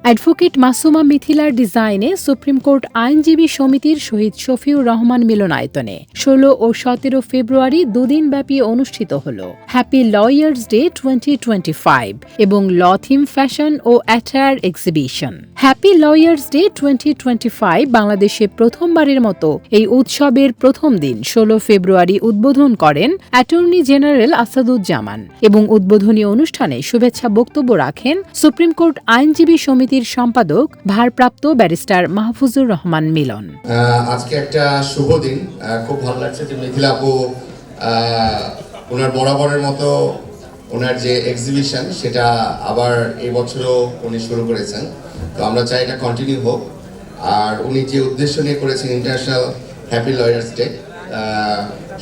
Advocate Masuma মিথিলার ডিজাইনে supreme court আইনজীবী সমিতির শহীদ শফিউর রহমান মিলনায়তনে ১৬ ও ১৭ ফেব্রুয়ারি দুদিনব্যাপী অনুষ্ঠিত হল হ্যাপি লয়ার্স ডে 2025 এবং ল থিম ফ্যাশন ও attire exhibition. Happy lawyers day 2025 বাংলাদেশে প্রথমবারের মতো এই উৎসবের প্রথম দিন ১৬ ফেব্রুয়ারি উদ্বোধন করেন অ্যাটর্নি জেনারেল আসাদুজ্জামান এবং উদ্বোধনী অনুষ্ঠানে শুভেচ্ছা বক্তব্য রাখেন সুপ্রিম কোর্ট আইনজীবী সমিতির সম্পাদক ভারপ্রাপ্ত ব্যারিস্টার মাহফুজুর রহমান মিলন। আজকে একটা শুভ দিন, খুব ভালো লাগছে যে মিথিলা আপু ওনার বরাবরের মতো ওনার যে এক্সিবিশন সেটা আবার এই বছরও উনি শুরু করেছেন। তো আমরা চাই এটা কন্টিনিউ হোক। আর উনি যে উদ্দেশ্য নিয়ে করেছেন ইন্টারন্যাশনাল হ্যাপি লয়ার্স ডে,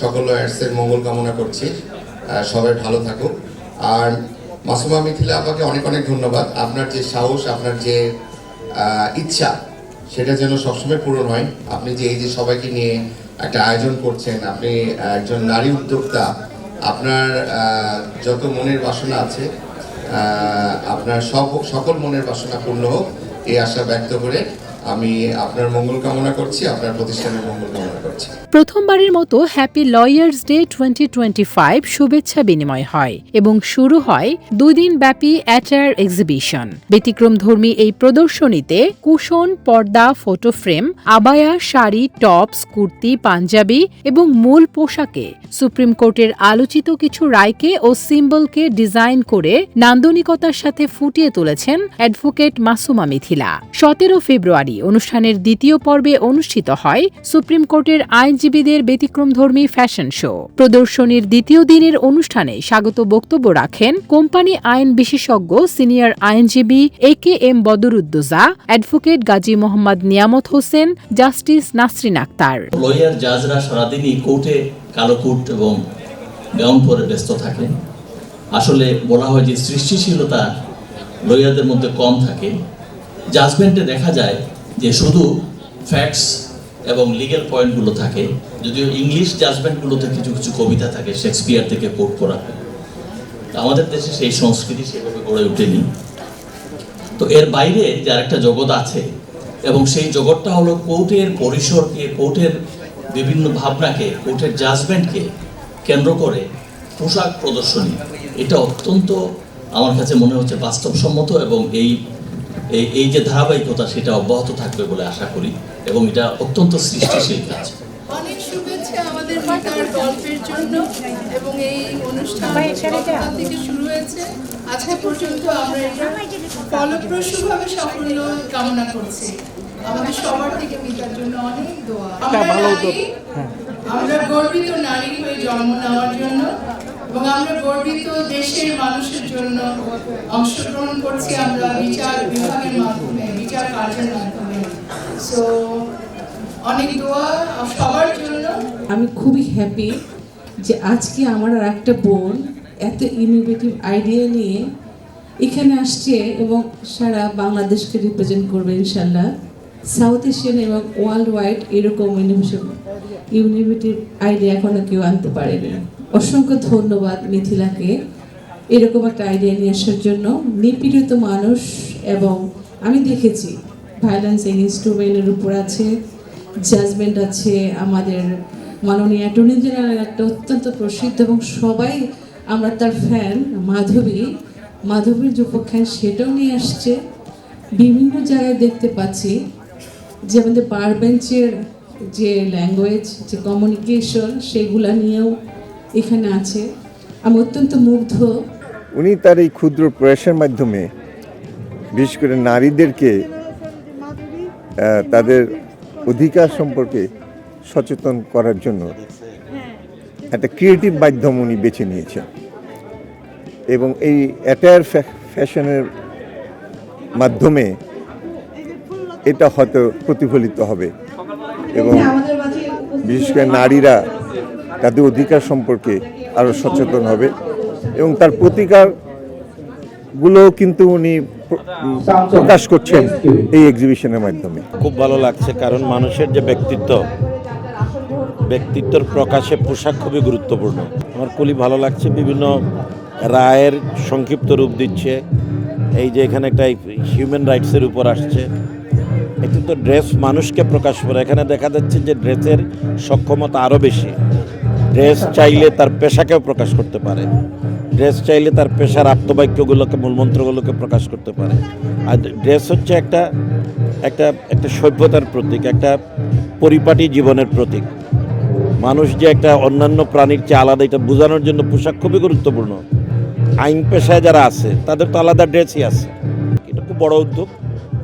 সকল লয়ার্সের মঙ্গল কামনা করছি, সবাই ভালো থাকুক। আর মাসুমা মিথিলা আপাকে অনেক অনেক ধন্যবাদ। আপনার যে সাহস, আপনার যে ইচ্ছা, সেটা যেন সবসময় পূরণ হয়। আপনি যে এই যে সবাইকে নিয়ে একটা আয়োজন করছেন, আপনি একজন নারী উদ্যোক্তা, আপনার যত মনের বাসনা আছে আপনার সকল মনের বাসনা পূর্ণ হোক এই আশা ব্যক্ত করে আমি আপনার মঙ্গল কামনা করছি, আপনার প্রতিষ্ঠানের মঙ্গল কামনা করছি। প্রথমবারের মতো হ্যাপি লয়ার্স ডে 2025 শুভেচ্ছা বিনিময় হয় এবং শুরু হয় দুদিন ব্যাপী অ্যাটায়ার এক্সিবিশন। ব্যতিক্রমধর্মী এই প্রদর্শনীতে কুশন, পর্দা, ফটো ফ্রেম, আবায়া, শাড়ি, টপস, কুর্তি, পাঞ্জাবি এবং মূল পোশাকে সুপ্রিম কোর্টের আলোচিত কিছু রায়কে ও সিম্বলকে ডিজাইন করে নান্দনিকতার সাথে ফুটিয়ে তুলেছেন অ্যাডভোকেট মাসুমা মিথিলা। ১৭ ফেব্রুয়ারি অনুষ্ঠানের দ্বিতীয় পর্বে অনুষ্ঠিত হয় সুপ্রিম কোর্টের আইনজীবীদের ব্যতিক্রমধর্মী ফ্যাশন শো। প্রদর্শনীর দ্বিতীয় দিনের অনুষ্ঠানে স্বাগত বক্তব্য রাখেন কোম্পানি আইন বিশেষজ্ঞ সিনিয়র আইনজীবী AKM বদরুদ্দোজা, অ্যাডভোকেট গাজী মোহাম্মদ নিয়ামত হোসেন, জাস্টিস নাসরিন আক্তার। লয়ার জাজরা সারাদিনই কোর্টে কালো কোট এবং গাউন পরে ব্যস্ত থাকেন। আসলে বলা হয় যে সৃষ্টিশীলতা লয়ারদের মধ্যে কম থাকে। জাজমেন্টে দেখা যায় যে শুধু ফ্যাক্টস এবং লিগ্যাল পয়েন্টগুলো থাকে, যদিও ইংলিশ জাজমেন্টগুলোতে কিছু কিছু কবিতা থাকে শেক্সপিয়ার থেকে কোট করা। আমাদের দেশে সেই সংস্কৃতি সেভাবে গড়ে ওঠেনি। তো এর বাইরে যে আরেকটা জগৎ আছে এবং সেই জগৎটা হলো কোর্টের পরিসরকে, কোর্টের বিভিন্ন ভাবনাকে, কোর্টের জাজমেন্টকে কেন্দ্র করে পোশাক প্রদর্শনী। এটা অত্যন্ত আমার কাছে মনে হচ্ছে বাস্তবসম্মত এবং এই যে ধারাবাহিকতা সেটা অব্যাহত থাকবে বলে আশা করি এবং এটা অত্যন্ত সৃষ্টিশীল কাজ। অনেক শুভেচ্ছা আমাদের মিতার গল্পের জন্য এবং এই অনুষ্ঠান গতকাল থেকে শুরু হয়েছে আজকে পর্যন্ত আমরা এটা ফলপ্রসূভাবে সাফল্য কামনা করছি। আমাদের সবার থেকে মিতার জন্য অনেক দোয়া। আমরা গর্বিত নারী হয়ে জন্ম নেওয়ার জন্য এবং আমরা গর্বিত দেশের মানুষের জন্য অংশগ্রহণ করছি আমরা বিচার বিভাগের মাধ্যমে, বিচার কার্যের মাধ্যমে। সো অনেক দোয়া সবার জন্য। আমি খুবই হ্যাপি যে আজকে আমার আর একটা বোন এত ইনোভেটিভ আইডিয়া নিয়ে এখানে আসছে এবং সারা বাংলাদেশকে রিপ্রেজেন্ট করবে ইনশাল্লাহ। সাউথ এশিয়ান এবং ওয়ার্ল্ড ওয়াইড এরকম ইনোভেটিভ আইডিয়া এখনো কেউ আনতে পারেনি। অসংখ্য ধন্যবাদ মিথিলাকে এরকম একটা আইডিয়া নিয়ে আসার জন্য। নিপীড়িত মানুষ এবং আমি দেখেছি ভায়োলেন্স এগেইনস্ট উমেনের উপর আছে, জাজমেন্ট আছে, আমাদের মাননীয় অ্যাটর্নি জেনারেল একটা অত্যন্ত প্রসিদ্ধ এবং সবাই আমরা তার ফ্যান মাধবীর যে উপখ্যান সেটাও নিয়ে আসছে। বিভিন্ন জায়গায় দেখতে পাচ্ছি যে আমাদের বার বেঞ্চের যে ল্যাঙ্গুয়েজ, যে কমিউনিকেশন সেগুলা নিয়েও এখানে আছে। আমি অত্যন্ত মুগ্ধ। উনি তার এই ক্ষুদ্র প্রয়াসের মাধ্যমে বিশেষ করে নারীদেরকে তাদের অধিকার সম্পর্কে সচেতন করার জন্য একটা ক্রিয়েটিভ মাধ্যম উনি বেছে নিয়েছেন এবং এই অ্যাটায়ার ফ্যাশনের মাধ্যমে এটা হয়তো প্রতিফলিত হবে এবং বিশেষ করে নারীরা তাদের অধিকার সম্পর্কে আরও সচেতন হবে এবং তার প্রতিকারগুলো কিন্তু উনি প্রকাশ করছেন এই এক্সিবিশনের মাধ্যমে। খুব ভালো লাগছে কারণ মানুষের যে ব্যক্তিত্বর প্রকাশে পোশাক খুবই গুরুত্বপূর্ণ। আমার খুবই ভালো লাগছে, বিভিন্ন রায়ের সংক্ষিপ্ত রূপ দিচ্ছে এই যে এখানে একটা হিউম্যান রাইটসের উপর আসছে, এটা তো ড্রেস মানুষকে প্রকাশ করে। এখানে দেখা যাচ্ছে যে ড্রেসের সক্ষমতা আরও বেশি। ড্রেস চাইলে তার পেশাকেও প্রকাশ করতে পারে, ড্রেস চাইলে তার পেশার আত্মবাক্যগুলোকে, মূলমন্ত্রগুলোকে প্রকাশ করতে পারে। আর ড্রেস হচ্ছে একটা একটা একটা সভ্যতার প্রতীক, একটা পরিপাটি জীবনের প্রতীক। মানুষ যে একটা অন্যান্য প্রাণীর চেয়ে আলাদা, এটা বোঝানোর জন্য পোশাক খুবই গুরুত্বপূর্ণ। আইন পেশায় যারা আছে তাদের তো আলাদা ড্রেসই আছে। এটা খুব বড় উদ্যোগ,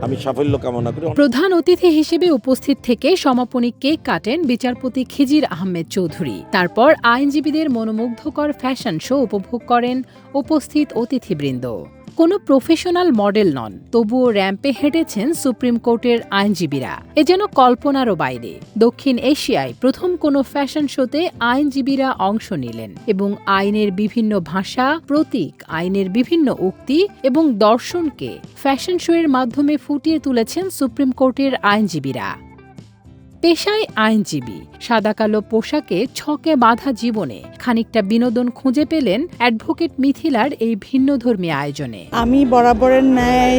আমি সাফল্য কামনা করি। প্রধান অতিথি হিসেবে উপস্থিত থেকে সমাপনী কেক কাটেন বিচারপতি খিজির আহমেদ চৌধুরী। তারপর আইনজীবীদের মনোমুগ্ধকর ফ্যাশন শো উপভোগ করেন উপস্থিত অতিথিবৃন্দ। কোনো প্রফেশনাল মডেল নন, তবুও র্যাম্পে হেঁটেছেন সুপ্রিম কোর্টের আইনজীবীরা। এ যেন কল্পনারও বাইরে। দক্ষিণ এশিয়ায় প্রথম কোনো ফ্যাশন শোতে আইনজীবীরা অংশ নিলেন এবং আইনের বিভিন্ন ভাষা, প্রতীক, আইনের বিভিন্ন উক্তি এবং দর্শনকে ফ্যাশন শো এর মাধ্যমে ফুটিয়ে তুলেছেন সুপ্রিম কোর্টের আইনজীবীরা। পেশায় আইনজীবী, সাদাকালো পোশাকে ছকে বাঁধা জীবনে খানিকটা বিনোদন খুঁজে পেলেন অ্যাডভোকেট মিথিলার এই ভিন্নধর্মী আয়োজনে। আমি বরাবরের ন্যায়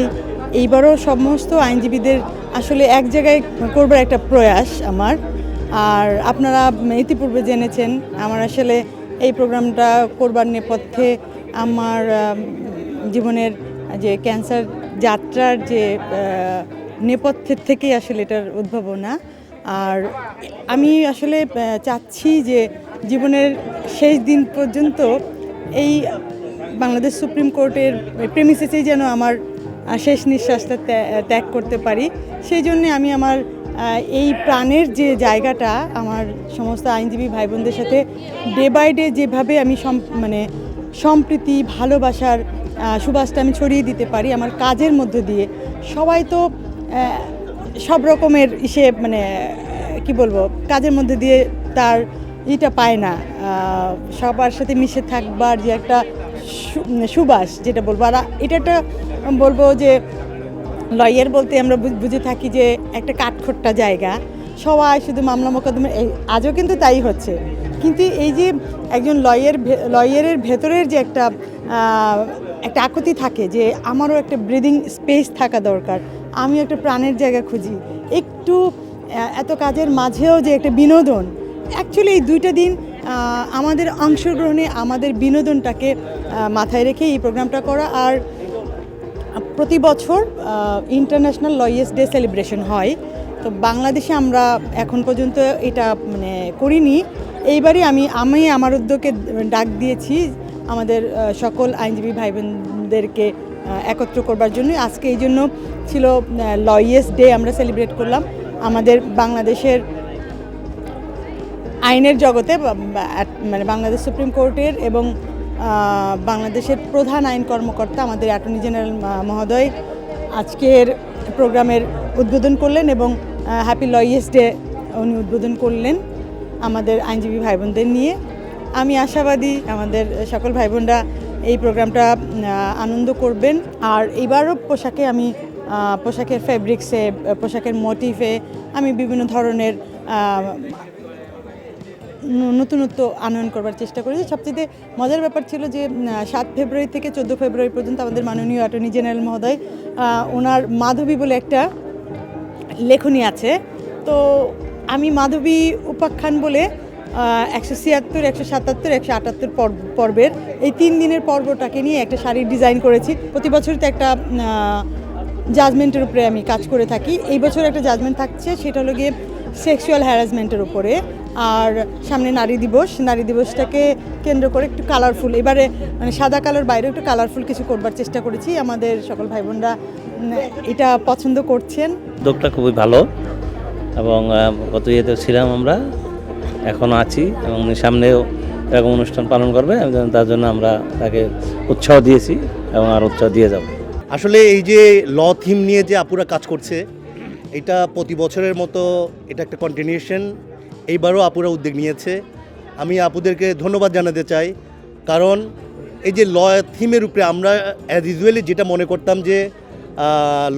এইবারও সমস্ত আইনজীবীদের আসলে এক জায়গায় করবার একটা প্রয়াস আমার। আর আপনারা ইতিপূর্বে জেনেছেন আমার আসলে এই প্রোগ্রামটা করবার নেপথ্যে আমার জীবনের যে ক্যান্সার যাত্রার যে নেপথ্যের থেকেই আসলে এটার উদ্ভাবনা। আর আমি আসলে চাচ্ছি যে জীবনের শেষ দিন পর্যন্ত এই বাংলাদেশ সুপ্রিম কোর্টের প্রেমিসেসেই যেন আমার শেষ নিঃশ্বাসটা ত্যাগ করতে পারি। সেই জন্যে আমি আমার এই প্রাণের যে জায়গাটা আমার সমস্ত আইনজীবী ভাই বোনদের সাথে ডে বাই ডে যেভাবে আমি সম্প্রীতি, ভালোবাসার সুবাসটা আমি ছড়িয়ে দিতে পারি আমার কাজের মধ্য দিয়ে। সবাই তো সব রকমের মানে কি বলবো, কাজের মধ্যে দিয়ে তার এটা পায় না, সবার সাথে মিশে থাকবার যে একটা সুবাস যেটা বলবো। আর এটা একটা বলবো যে লয়ার বলতে আমরা বুঝে থাকি যে একটা কাঠখোট্টা জায়গা, সবাই শুধু মামলা মোকদ্দমা, আজও কিন্তু তাই হচ্ছে। কিন্তু এই যে একজন লয়ারের ভেতরের যে একটা আকুতি থাকে যে আমারও একটা ব্রিদিং স্পেস থাকা দরকার, আমি একটা প্রাণের জায়গা খুঁজি, একটু এত কাজের মাঝেও যে একটা বিনোদন। অ্যাকচুয়ালি এই দুইটা দিন আমাদের অংশগ্রহণে আমাদের বিনোদনটাকে মাথায় রেখে এই প্রোগ্রামটা করা। আর প্রতি বছর ইন্টারন্যাশনাল লয়ার্স ডে সেলিব্রেশন হয়, তো বাংলাদেশে আমরা এখন পর্যন্ত এটা মানে করিনি। এইবারই আমি আমার উদ্যোগে ডাক দিয়েছি আমাদের সকল আইনজীবী ভাই বোনদেরকে একত্র করবার জন্য। আজকে এই জন্য ছিল লয়ার্স ডে, আমরা সেলিব্রেট করলাম আমাদের বাংলাদেশের আইনের জগতে, মানে বাংলাদেশ সুপ্রিম কোর্টের এবং বাংলাদেশের প্রধান আইন কর্মকর্তা আমাদের অ্যাটর্নি জেনারেল মহোদয় আজকের প্রোগ্রামের উদ্বোধন করলেন এবং হ্যাপি লয়ার্স ডে উনি উদ্বোধন করলেন আমাদের আইনজীবী ভাই বোনদের নিয়ে। আমি আশাবাদী আমাদের সকল ভাই বোনরা এই প্রোগ্রামটা আনন্দ করবেন। আর এবারও পোশাকের ফেব্রিক্সে, পোশাকের মোটিফে আমি বিভিন্ন ধরনের নতুনত্ব আনয়ন করবার চেষ্টা করেছি। সবচেয়ে মজার ব্যাপার ছিল যে 7 ফেব্রুয়ারি থেকে 14 ফেব্রুয়ারি পর্যন্ত আমাদের মাননীয় অ্যাটর্নি জেনারেল মহোদয় ওনার মাধবী বলে একটা লেখনী আছে, তো আমি মাধবী উপাখ্যান বলে 176, 177, 178 পর্বের এই 3 দিনের পর্বটাকে নিয়ে একটা শাড়ির ডিজাইন করেছি। প্রতি বছরই তো একটা জাজমেন্টের উপরে আমি কাজ করে থাকি। এই বছর একটা জাজমেন্ট থাকছে, সেটা হলো গিয়ে সেক্সুয়াল হ্যারাসমেন্টের উপরে। আর সামনে নারী দিবসটাকে কেন্দ্র করে একটু কালারফুল, এবারে মানে সাদা কালার বাইরে একটু কালারফুল কিছু করবার চেষ্টা করেছি। আমাদের সকল ভাই বোনরা এটা পছন্দ করছেন। উদ্যোগটা খুবই ভালো এবং গত ইয়েতে ছিলাম আমরা, এখনও আছি এবং সামনেও এরকম অনুষ্ঠান পালন করবে, তার জন্য আমরা তাকে উৎসাহ দিয়েছি এবং আর উৎসাহ দিয়ে যাব। আসলে এই যে ল থিম নিয়ে যে আপুরা কাজ করছে, এটা প্রতি বছরের মতো এটা একটা কন্টিনিউশন। এইবারও আপুরা উদ্যোগ নিয়েছে, আমি আপুদেরকে ধন্যবাদ জানাতে চাই। কারণ এই যে ল থিমের উপরে আমরা অ্যাজ ইউজুয়ালি যেটা মনে করতাম যে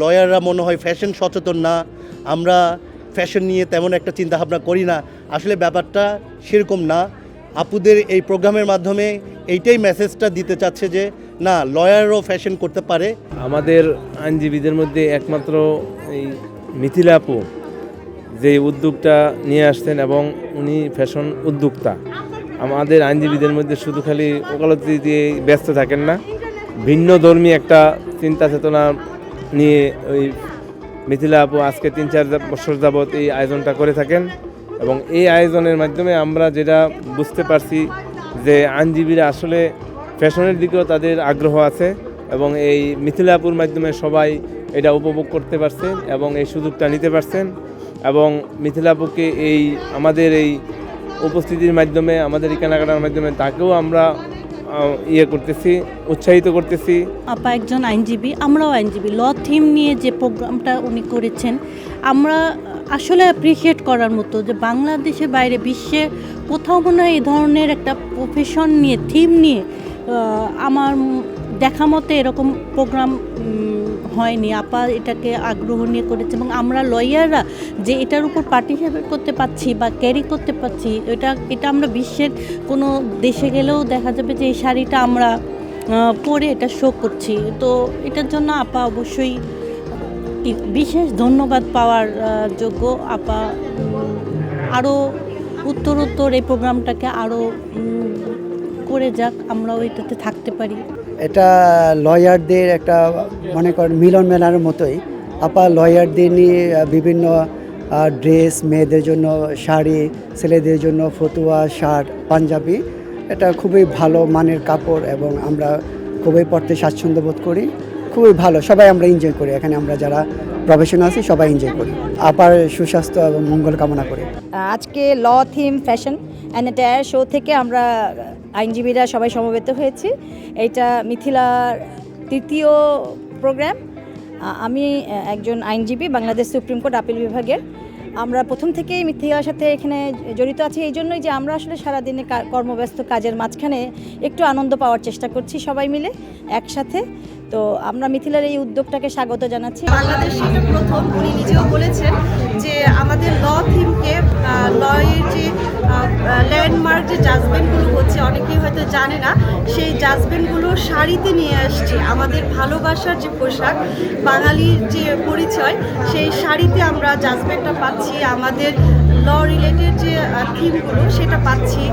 লয়াররা মনে হয় ফ্যাশন সচেতন না, আমরা ফ্যাশন নিয়ে তেমন একটা চিন্তাভাবনা করি না, আসলে ব্যাপারটা সেরকম না। আপুদের এই প্রোগ্রামের মাধ্যমে এইটাই মেসেজটা দিতে চাচ্ছে যে না লয়ারও ফ্যাশন করতে পারে। আমাদের আইনজীবীদের মধ্যে একমাত্র এই মিথিলা আপু যে উদ্যোগটা নিয়ে আসছেন এবং উনি ফ্যাশন উদ্যোক্তা। আমাদের আইনজীবীদের মধ্যে শুধু খালি ওকালতি দিয়ে ব্যস্ত থাকেন না, ভিন্ন ধর্মী একটা চিন্তা চেতনা নিয়ে ওই মিথিলা আপু আজকে 3-4 বছর যাবৎ এই আয়োজনটা করে থাকেন এবং এই আয়োজনের মাধ্যমে আমরা যেটা বুঝতে পারছি যে আইনজীবীরা আসলে ফ্যাশনের দিকেও তাদের আগ্রহ আছে এবং এই মিথিলা আপুর মাধ্যমে সবাই এটা উপভোগ করতে পারছেন এবং এই সুযোগটা নিতে পারছেন এবং মিথিলা আপুকে এই আমাদের এই উপস্থিতির মাধ্যমে আমাদের এই কেনাকাটার মাধ্যমে তাকেও আমরা করতেছি, উৎসাহিত করতেছি। আপা একজন আইনজীবী, আমরাও আইনজীবী। ল থিম নিয়ে যে প্রোগ্রামটা উনি করেছেন আমরা আসলে অ্যাপ্রিসিয়েট করার মতো, যে বাংলাদেশের বাইরে বিশ্বে কোথাও মনে হয় এই ধরনের একটা প্রফেশন নিয়ে থিম নিয়ে আমার দেখা মতে এরকম প্রোগ্রাম হয়নি। আপা এটাকে আগ্রহ নিয়ে করেছে এবং আমরা লয়াররা যে এটার উপর পার্টিসিপেট করতে পারছি বা ক্যারি করতে পারছি, এটা আমরা বিশ্বের কোনো দেশে গেলেও দেখা যাবে যে এই শাড়িটা আমরা পরে এটা শো করছি। তো এটার জন্য আপা অবশ্যই বিশেষ ধন্যবাদ পাওয়ার যোগ্য। আপা আরও উত্তরোত্তর এই প্রোগ্রামটাকে আরও করে যাক, আমরাও এটাতে থাকতে পারি। এটা লয়ারদের একটা মনে করেন মিলন মেলার মতোই। আপা লয়ারদের নিয়ে বিভিন্ন ড্রেস, মেয়েদের জন্য শাড়ি, ছেলেদের জন্য ফতুয়া, শার্ট, পাঞ্জাবি, এটা খুবই ভালো মানের কাপড় এবং আমরা খুবই পড়তে স্বাচ্ছন্দ্য বোধ করি। খুবই ভালো, সবাই আমরা এনজয় করি। এখানে আমরা যারা প্রফেশনাল আছি সবাই এনজয় করি। আপার সুস্বাস্থ্য এবং মঙ্গল কামনা করি। আজকে ল থিম ফ্যাশন অ্যান্ড এটায়ার শো থেকে আমরা আইনজীবীরা সবাই সমবেত হয়েছি। এটা মিথিলার 3য় প্রোগ্রাম। আমি একজন আইনজীবী, বাংলাদেশ সুপ্রিম কোর্ট আপিল বিভাগের। আমরা প্রথম থেকেই মিথিলার সাথে এখানে জড়িত আছি এই জন্যই যে আমরা আসলে সারাদিনে কর্মব্যস্ত কাজের মাঝখানে একটু আনন্দ পাওয়ার চেষ্টা করছি সবাই মিলে একসাথে। তো আমরা মিথিলার এই উদ্যোগটাকে স্বাগত জানাচ্ছি। বাংলাদেশে এটা প্রথম, উনি নিজেও বলেছেন যে আমাদের ল থিমকে লয়ের যে ল্যান্ডমার্ক যে জাজমেন্টগুলো হচ্ছে অনেকেই হয়তো জানে না, সেই জাজমেন্টগুলো শাড়িতে নিয়ে আসছে। আমাদের ভালোবাসার যে পোশাক, বাঙালির যে পরিচয়, সেই শাড়িতে আমরা জাজমেন্টটা পাচ্ছি। আমাদের ল রিলেটেড যে থিমগুলো সেটা পাচ্ছি।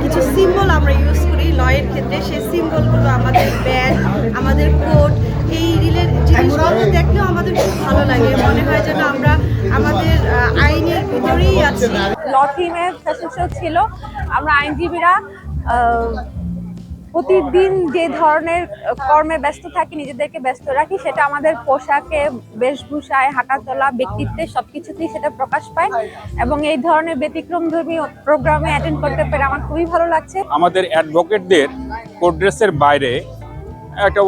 কিছু সিম্বল আমরা ইউজ করি লয়ের ক্ষেত্রে, সেই সিম্বলগুলো আমাদের ব্যাগ, আমাদের কোট, এই জিনিসগুলো দেখলেও আমাদের খুব ভালো লাগে। মনে হয় যেন আমরা আমাদের আইনের ভিতরেই আছি। ল থিমের ফ্যাশন শো ছিল। আমরা আইনজীবীরা প্রতিদিন যে ধরনের কর্মে ব্যস্ত থাকি, নিজেদেরকে ব্যস্ত রাখি, সেটা আমাদের পোশাকে, বেশভূষায়, হাঁটা চলা, ব্যক্তিত্বে সবকিছুতেই সেটা প্রকাশ পায় এবং এই ধরনের ব্যতিক্রমধর্মী প্রোগ্রামে অ্যাটেন্ড করতে পেরে আমার খুবই ভালো লাগছে। আমাদের অ্যাডভোকেটদের কোড ড্রেসের বাইরে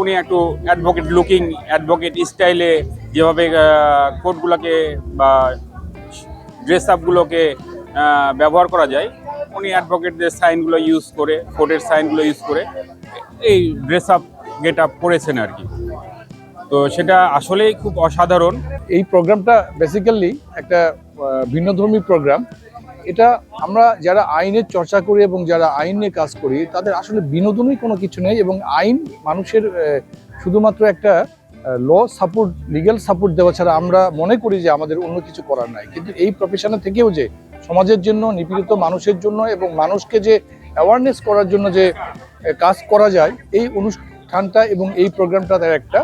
উনি একটু অ্যাডভোকেট লুকিং, অ্যাডভোকেট স্টাইলে যেভাবে কোডগুলোকে বা ড্রেস আপগুলোকে ব্যবহার করা যায়, উনি অ্যাডভোকেটদের সাইনগুলো ইউজ করে, কোডের সাইনগুলো ইউজ করে এই ড্রেস আপ গেট আপ করেছেন আর কি। তো সেটা আসলেই খুব অসাধারণ। এই প্রোগ্রামটা বেসিক্যালি একটা ভিন্নধর্মী প্রোগ্রাম। এটা আমরা যারা আইনের চর্চা করি এবং যারা আইন নিয়ে কাজ করি তাদের আসলে বিনোদনই কোনো কিছু নেই এবং আইন মানুষের শুধুমাত্র একটা ল সাপোর্ট, লিগ্যাল সাপোর্ট দেওয়া ছাড়া আমরা মনে করি যে আমাদের অন্য কিছু করার নাই। কিন্তু এই প্রফেশনে থেকেও যে সমাজের জন্য, নিপীড়িত মানুষের জন্য এবং মানুষকে যে অ্যাওয়ারনেস করার জন্য যে কাজ করা যায়, এই অনুষ্ঠানটা এবং এই প্রোগ্রামটা তার একটা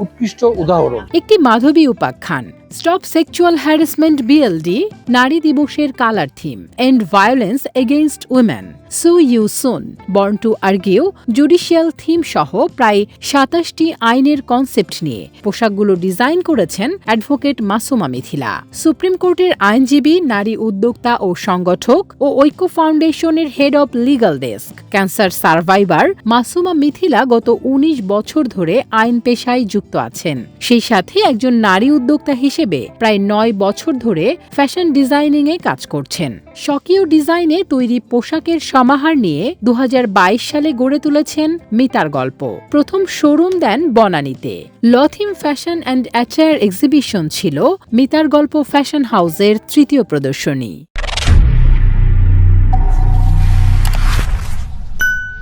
উৎকৃষ্ট উদাহরণ। একটি মাধবী উপাখ্যান, স্টপ সেক্সুয়াল হ্যারাসমেন্ট বিএলডি, নারী দিবসের colour theme, end violence against women, sue you soon, born to argue, judicial theme সহ প্রায় 27টি আইনের কনসেপ্ট নিয়ে পোশাকগুলো ডিজাইন করেছেন অ্যাডভোকেট মাসুমা মিথিলা। সুপ্রিম কোর্টের আইনজীবী, নারী উদ্যোক্তা ও সংগঠক ও ঐক্য ফাউন্ডেশনের head of legal desk, cancer survivor Masuma Mithila গত 19 বছর ধরে আইন পেশায় যুক্ত আছেন। সেই সাথে একজন নারী উদ্যোক্তা হিসেবে প্রায় 9 বছর ধরে ফ্যাশন ডিজাইনিং এ কাজ করছেন। স্বকীয় ডিজাইনে তৈরি পোশাকের সমাহার নিয়ে 2022 সালে গড়ে তুলেছেন মিতার গল্প। প্রথম শোরুম দেন বনানীতে। Law theme fashion and attire exhibition ছিল মিতার গল্প ফ্যাশন হাউসের 3য় প্রদর্শনী।